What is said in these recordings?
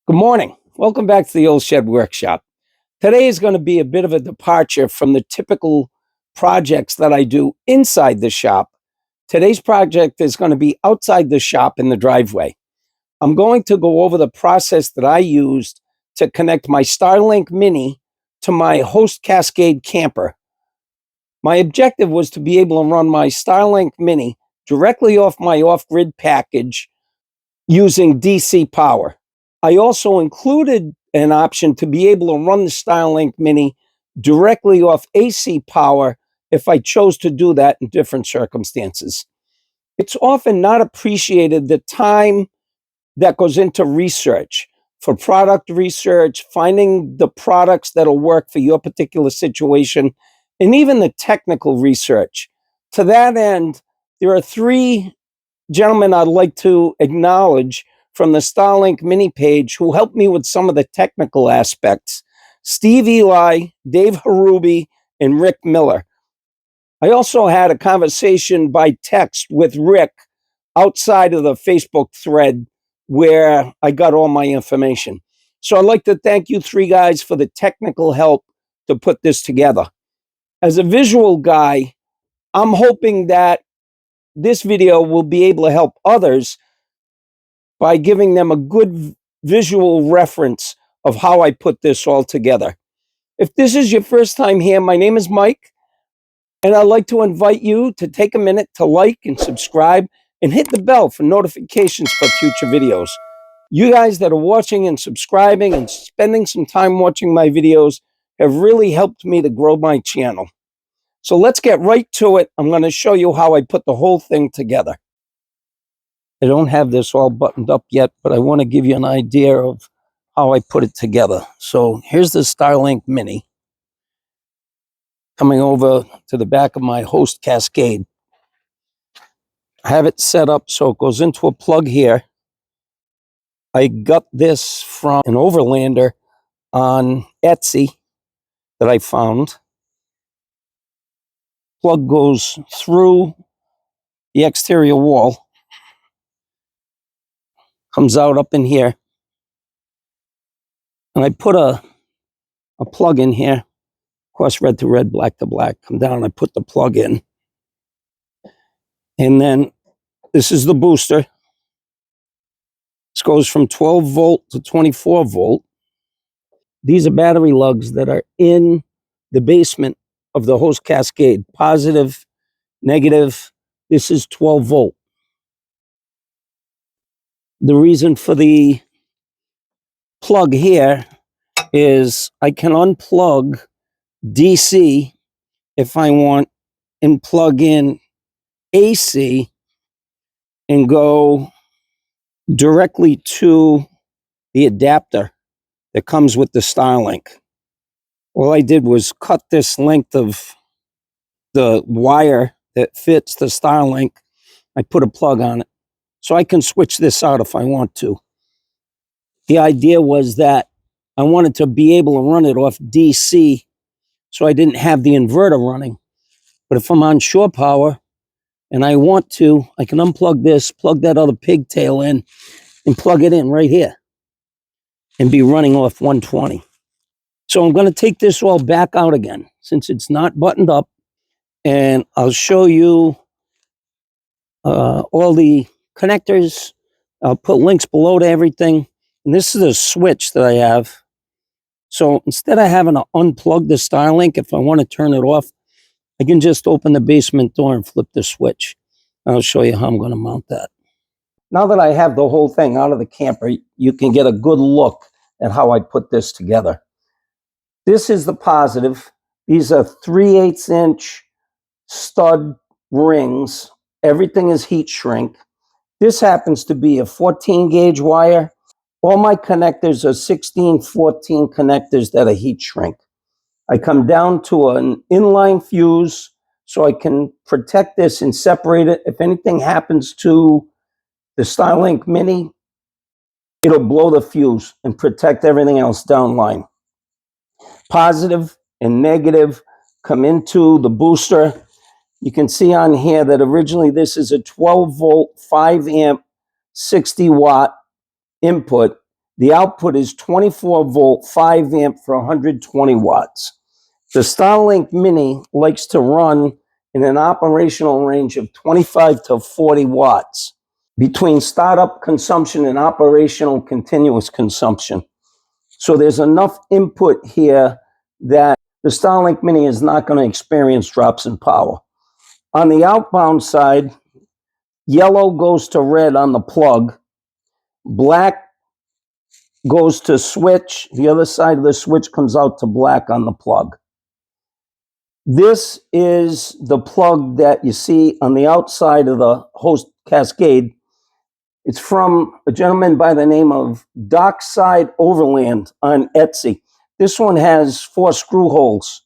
Good morning. Welcome back to the Old Shed Workshop. Today is going to be a bit of a departure from the typical projects that I do inside the shop. Today's project is going to be outside the shop in the driveway. I'm going to go over the process that I used to connect my Starlink Mini to my Host Cascade Camper. My objective was to be able to run my Starlink Mini directly off my off-grid package using DC power. I also included an option to be able to run the Starlink Mini directly off AC power if I chose to do that in different circumstances. It's often not appreciated the time that goes into research for product research, finding the products that'll work for your particular situation, and even the technical research. To that end, there are three gentlemen I'd like to acknowledge from the Starlink Mini page who helped me with some of the technical aspects: Steve Eli, Dave Harubi, and Rick Miller. I also had a conversation by text with Rick outside of the Facebook thread where I got all my information. So I'd like to thank you three guys for the technical help to put this together. As a visual guy, I'm hoping that this video will be able to help others by giving them a good visual reference of how I put this all together. If this is your first time here, my name is Mike, and I'd like to invite you to take a minute to like and subscribe and hit the bell for notifications for future videos. You guys that are watching and subscribing and spending some time watching my videos have really helped me to grow my channel. So let's get right to it. I'm going to show you how I put the whole thing together. I don't have this all buttoned up yet, but I want to give you an idea of how I put it together. So here's the Starlink Mini coming over to the back of my Host Cascade. I have it set up so it goes into a plug here. I got this from an overlander on Etsy that I found. Plug goes through the exterior wall, comes out up in here, and I put a plug in here. Of course, red to red, black to black. Come down, I put the plug in. And then this is the booster. This goes from 12 volt to 24 volt. These are battery lugs that are in the basement of the Host Cascade. Positive, negative. This is 12 volt. The reason for the plug here is I can unplug DC if I want and plug in AC and go directly to the adapter that comes with the Starlink. All I did was cut this length of the wire that fits the Starlink. I put a plug on it, so I can switch this out if I want to. The idea was that I wanted to be able to run it off DC, so I didn't have the inverter running. But if I'm on shore power and I want to, I can unplug this, plug that other pigtail in, and plug it in right here and be running off 120. So I'm going to take this all back out again since it's not buttoned up, and I'll show you all the connectors. I'll put links below to everything. And this is a switch that I have. So instead of having to unplug the Starlink, if I want to turn it off, I can just open the basement door and flip the switch. I'll show you how I'm going to mount that. Now that I have the whole thing out of the camper, you can get a good look at how I put this together. This is the positive. These are 3/8 inch stud rings. Everything is heat shrink. This happens to be a 14 gauge wire. All my connectors are 16-14 connectors that are heat shrink. I come down to an inline fuse so I can protect this and separate it. If anything happens to the Starlink Mini, it'll blow the fuse and protect everything else downline. Positive and negative come into the booster. You can see on here that originally this is a 12 volt, 5 amp, 60 watt input. The output is 24 volt, 5 amp for 120 watts. The Starlink Mini likes to run in an operational range of 25 to 40 watts between startup consumption and operational continuous consumption. So there's enough input here that the Starlink Mini is not going to experience drops in power. On the outbound side, yellow goes to red on the plug, black goes to switch, the other side of the switch comes out to black on the plug. This is the plug that you see on the outside of the Host Cascade. It's from a gentleman by the name of DarksideOverland on Etsy. This one has 4 screw holes.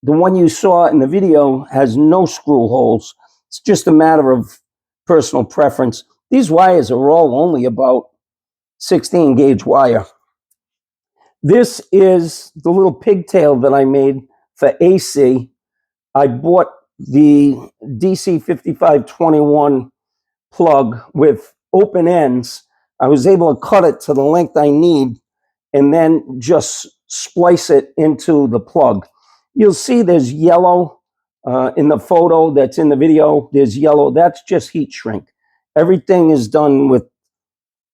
The one you saw in the video has no screw holes. It's just a matter of personal preference. These wires are all only about 16 gauge wire. This is the little pigtail that I made for AC. I bought the DC 5521 plug with open ends. I was able to cut it to the length I need and then just splice it into the plug. You'll see there's yellow in the photo that's in the video. There's yellow. That's just heat shrink. Everything is done with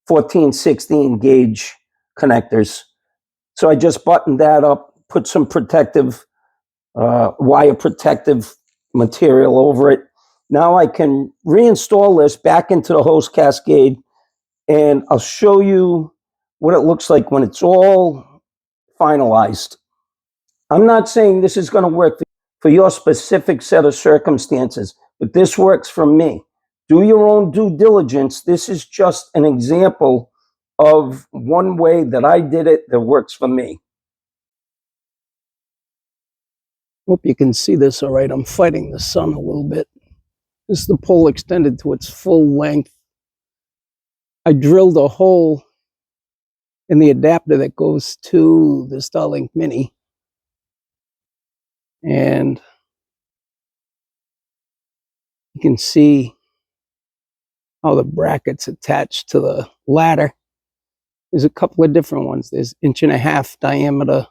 14, 16 gauge connectors. So I just buttoned that up, put some protective, wire protective material over it. Now I can reinstall this back into the Host Cascade, and I'll show you what it looks like when it's all finalized. I'm not saying this is going to work for your specific set of circumstances, but this works for me. Do your own due diligence. This is just an example of one way that I did it that works for me. Hope you can see this all right. I'm fighting the sun a little bit. This is the pole extended to its full length. I drilled a hole in the adapter that goes to the Starlink Mini. And you can see how the brackets attach to the ladder. There's a couple of different ones. There's 1.5 inch diameter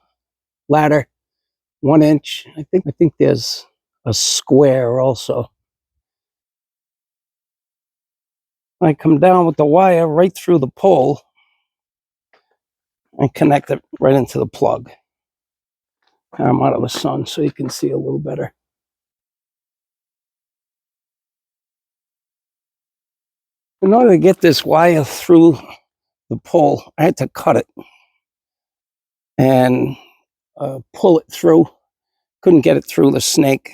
ladder, 1 inch. I think there's a square also. I come down with the wire right through the pole and connect it right into the plug. I'm out of the sun so you can see a little better. In order to get this wire through the pole, I had to cut it and pull it through. Couldn't get it through the snake,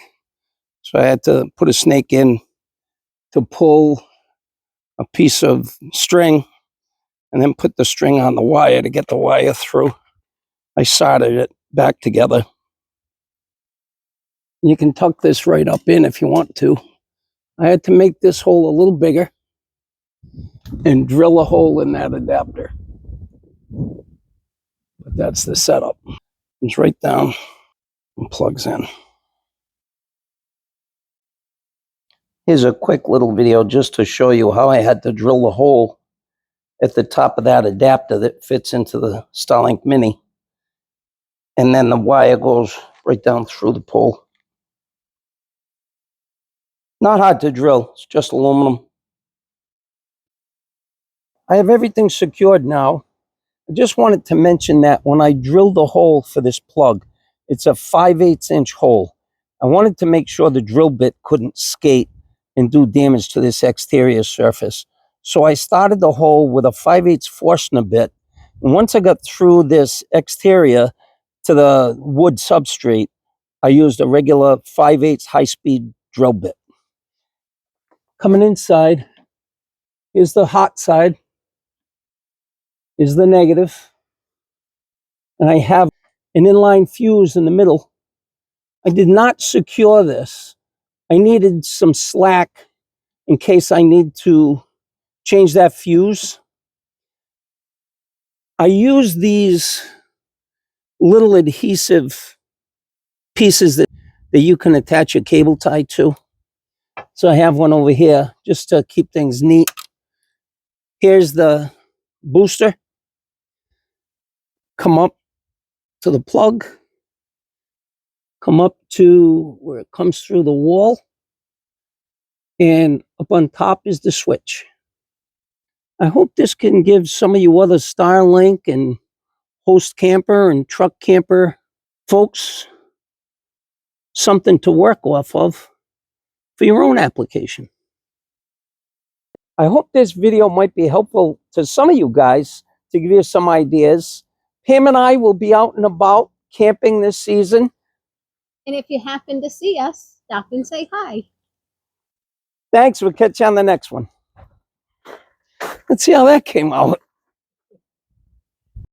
so I had to put a snake in to pull a piece of string and then put the string on the wire to get the wire through. I soldered it back together. You can tuck this right up in if you want to. I had to make this hole a little bigger and drill a hole in that adapter. But that's the setup. It's right down and plugs in. Here's a quick little video just to show you how I had to drill the hole at the top of that adapter that fits into the Starlink Mini. And then the wire goes right down through the pole. Not hard to drill, it's just aluminum. I have everything secured now. I just wanted to mention that when I drilled the hole for this plug, it's a 5/8 inch hole. I wanted to make sure the drill bit couldn't skate and do damage to this exterior surface. So I started the hole with a 5/8 Forstner bit. And once I got through this exterior to the wood substrate, I used a regular 5/8 high-speed drill bit. Coming inside, here's the hot side, is the negative. And I have an inline fuse in the middle. I did not secure this. I needed some slack in case I need to change that fuse. I use these little adhesive pieces that you can attach a cable tie to. So I have one over here just to keep things neat. Here's the booster. come up to the plug, come up to where it comes through the wall, and up on top is the switch. I hope this can give some of you other Starlink and Host Camper and Truck Camper folks something to work off of for your own application. I hope this video might be helpful to some of you guys to give you some ideas. Pam and I will be out and about camping this season. And if you happen to see us, stop and say hi. Thanks. We'll catch you on the next one. Let's see how that came out.